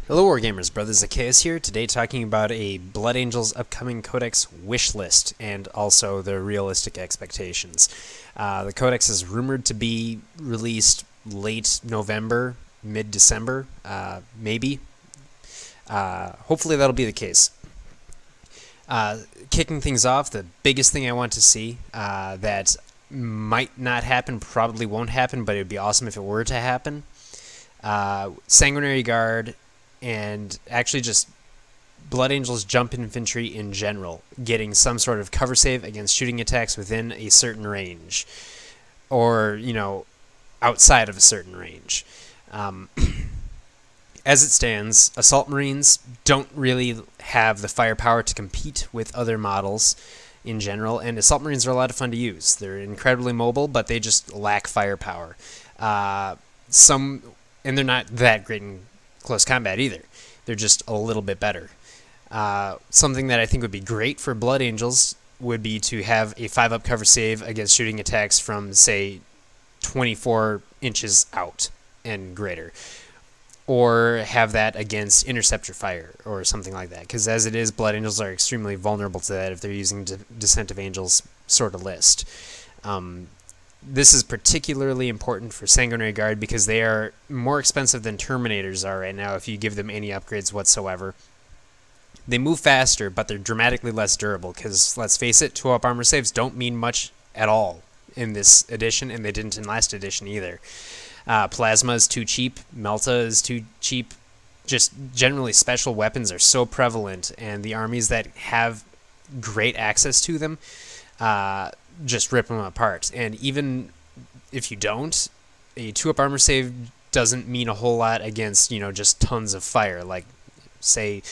Hello Wargamers, Brother Zachareus here, today talking about a Blood Angels upcoming Codex wish list, and also the realistic expectations. The Codex is rumored to be released late November, mid-December, maybe. Hopefully that'll be the case. Kicking things off, the biggest thing I want to see that might not happen, probably won't happen, but it would be awesome if it were to happen. Sanguinary Guard, and actually just Blood Angels jump infantry in general, getting some sort of cover save against shooting attacks within a certain range, or, outside of a certain range. As it stands, Assault Marines don't really have the firepower to compete with other models in general, and Assault Marines are a lot of fun to use. They're incredibly mobile, but they just lack firepower. And they're not that great in close combat either. They're just a little bit better. Something that I think would be great for Blood Angels would be to have a 5-up cover save against shooting attacks from, say, 24 inches out and greater. Or have that against interceptor fire or something like that. Because as it is, Blood Angels are extremely vulnerable to that if they're using Descent of Angels sort of list. This is particularly important for Sanguinary Guard because they are more expensive than Terminators are right now if you give them any upgrades whatsoever. They move faster, but they're dramatically less durable because, let's face it, 2-up armor saves don't mean much at all in this edition, and they didn't in last edition either. Plasma is too cheap, Melta is too cheap. Just generally special weapons are so prevalent, and the armies that have great access to them just rip them apart. And even if you don't, a 2-up armor save doesn't mean a whole lot against, just tons of fire, like, say,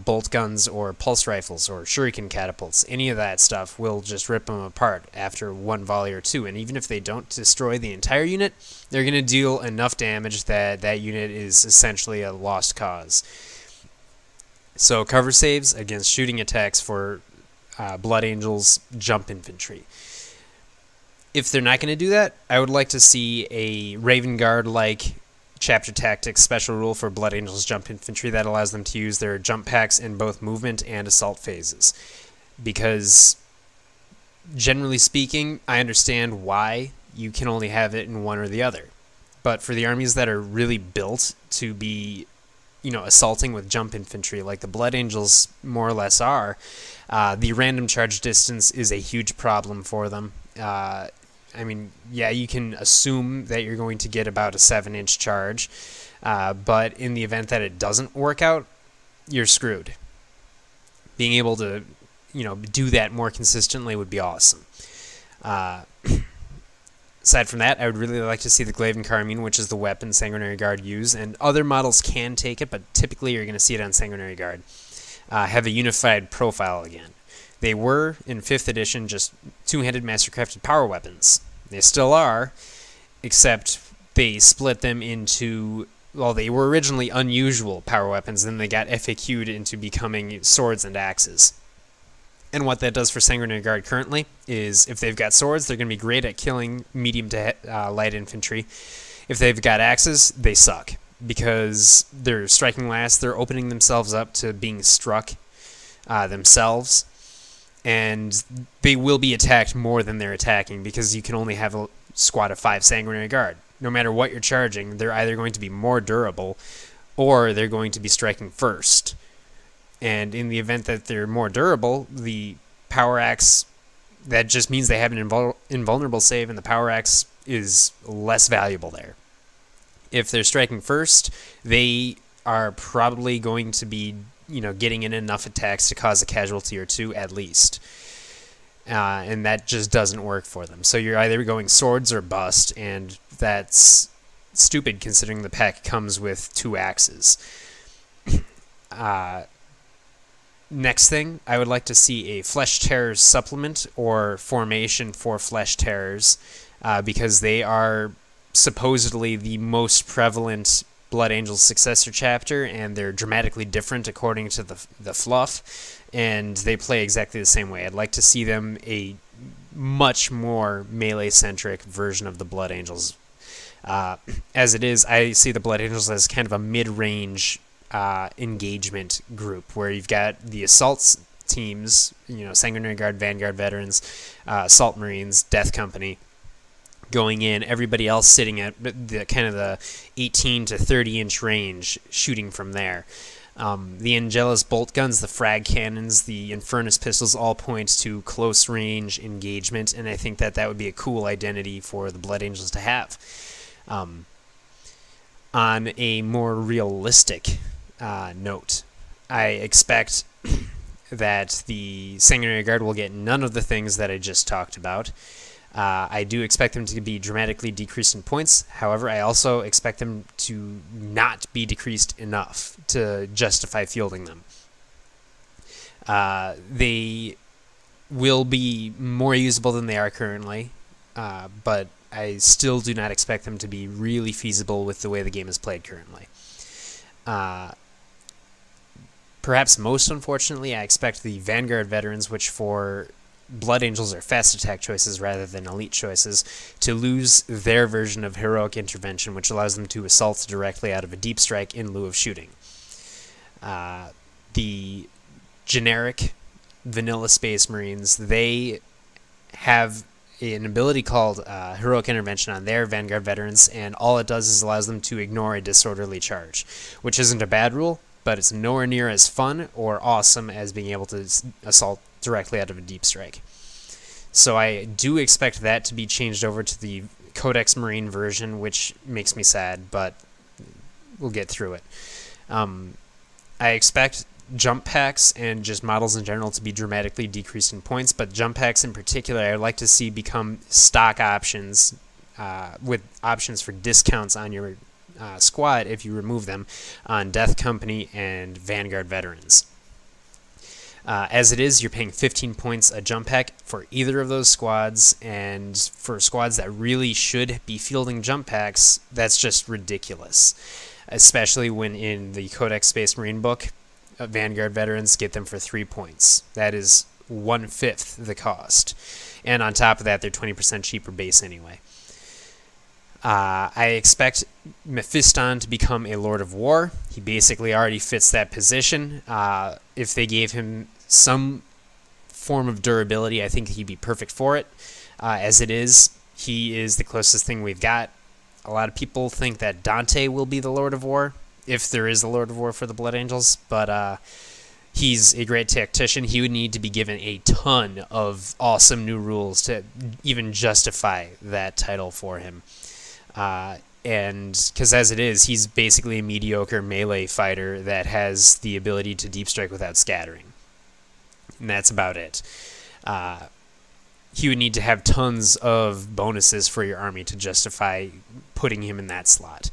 bolt guns or pulse rifles or shuriken catapults. Any of that stuff will just rip them apart after one volley or two. And even if they don't destroy the entire unit, they're going to deal enough damage that that unit is essentially a lost cause. So cover saves against shooting attacks for Blood Angels jump infantry. If they're not going to do that, I would like to see a Raven Guard-like Chapter Tactics special rule for Blood Angels jump infantry that allows them to use their jump packs in both movement and assault phases. Because, generally speaking, I understand why you can only have it in one or the other. But for the armies that are really built to be, assaulting with jump infantry, like the Blood Angels more or less are, the random charge distance is a huge problem for them. I mean, yeah, you can assume that you're going to get about a 7-inch charge, but in the event that it doesn't work out, you're screwed. Being able to, do that more consistently would be awesome. Aside from that, I would really like to see the Glaive and Carmine, which is the weapon Sanguinary Guard use, and other models can take it, but typically you're going to see it on Sanguinary Guard, have a unified profile again. They were, in 5th edition, just two-handed mastercrafted power weapons. They still are, except they split them into, well, they were originally unusual power weapons, then they got FAQ'd into becoming swords and axes. And what that does for Sanguinary Guard currently is, if they've got swords, they're going to be great at killing medium to light infantry. If they've got axes, they suck, because they're striking last, they're opening themselves up to being struck themselves. And they will be attacked more than they're attacking because you can only have a squad of 5 Sanguinary Guard. No matter what you're charging, they're either going to be more durable or they're going to be striking first. And in the event that they're more durable, the Power Axe, that just means they have an invulnerable save, and the Power Axe is less valuable there. If they're striking first, they are probably going to be getting in enough attacks to cause a casualty or two at least. And that just doesn't work for them. So you're either going swords or bust, and that's stupid considering the pack comes with 2 axes. Next thing, I would like to see a Flesh Terrors supplement or formation for Flesh Terrors, because they are supposedly the most prevalent Blood Angels successor chapter, and they're dramatically different according to the fluff, and they play exactly the same way. I'd like to see them a much more melee-centric version of the Blood Angels. As it is, I see the Blood Angels as kind of a mid-range engagement group where you've got the assault teams, Sanguinary Guard, Vanguard Veterans, Assault Marines, Death Company, going in, everybody else sitting at the kind of the 18 to 30 inch range, shooting from there. The Angelus bolt guns, the frag cannons, the Infernus pistols all point to close range engagement, and I think that would be a cool identity for the Blood Angels to have. On a more realistic note, I expect that the Sanguinary Guard will get none of the things that I just talked about. I do expect them to be dramatically decreased in points. However, I also expect them to not be decreased enough to justify fielding them. They will be more usable than they are currently, but I still do not expect them to be really feasible with the way the game is played currently. Perhaps most unfortunately, I expect the Vanguard Veterans, which for Blood Angels are fast attack choices rather than elite choices, to lose their version of heroic intervention, which allows them to assault directly out of a deep strike in lieu of shooting. The generic vanilla Space Marines, they have an ability called heroic intervention on their Vanguard Veterans, and all it does is allows them to ignore a disorderly charge, which isn't a bad rule, but it's nowhere near as fun or awesome as being able to assault directly out of a deep strike. So I do expect that to be changed over to the Codex Marine version, which makes me sad, but we'll get through it. I expect jump packs and just models in general to be dramatically decreased in points, but jump packs in particular I would like to see become stock options with options for discounts on your squad if you remove them on Death Company and Vanguard Veterans. As it is, you're paying 15 points a jump pack for either of those squads, and for squads that really should be fielding jump packs, that's just ridiculous. Especially when in the Codex Space Marine book, Vanguard Veterans get them for 3 points. That is 1/5 the cost. And on top of that, they're 20% cheaper base anyway. I expect Mephiston to become a Lord of War. He basically already fits that position. If they gave him some form of durability, I think he'd be perfect for it. As it is, he is the closest thing we've got. A lot of people think that Dante will be the Lord of War, if there is a Lord of War for the Blood Angels, but he's a great tactician. He would need to be given a ton of awesome new rules to even justify that title for him. And because as it is, he's basically a mediocre melee fighter that has the ability to deep strike without scattering. And that's about it. He would need to have tons of bonuses for your army to justify putting him in that slot.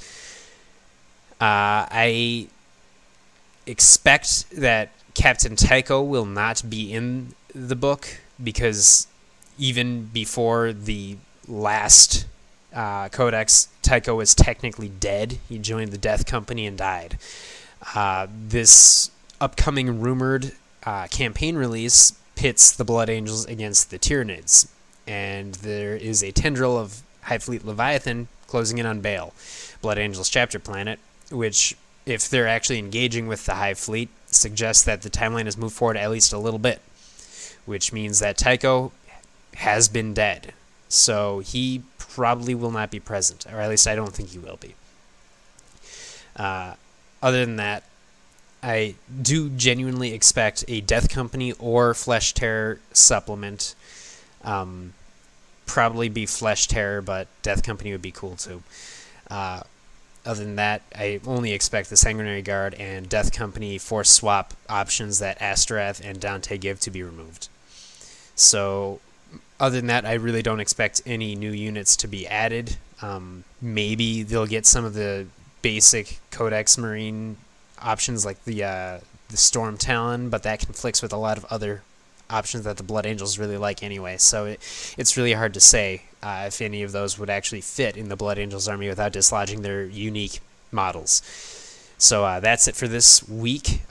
I expect that Captain Tycho will not be in the book, because even before the last Codex, Tycho was technically dead. He joined the Death Company and died. This upcoming rumored campaign release pits the Blood Angels against the Tyranids, and there is a tendril of High Fleet Leviathan closing in on Bale, Blood Angels chapter planet, which, if they're actually engaging with the Hive Fleet, suggests that the timeline has moved forward at least a little bit, which means that Tycho has been dead. So he probably will not be present, or at least I don't think he will be. Other than that, I do genuinely expect a Death Company or Flesh Terror supplement. Probably be Flesh Terror, but Death Company would be cool too. Other than that, I only expect the Sanguinary Guard and Death Company force swap options that Asterath and Dante give to be removed. So, other than that, I really don't expect any new units to be added. Maybe they'll get some of the basic Codex Marine options like the Storm Talon, but that conflicts with a lot of other options that the Blood Angels really like anyway. So it's really hard to say if any of those would actually fit in the Blood Angels army without dislodging their unique models. So that's it for this week.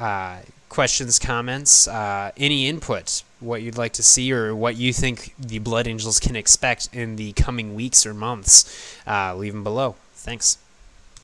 Questions, comments, any input, what you'd like to see or what you think the Blood Angels can expect in the coming weeks or months, leave them below. Thanks.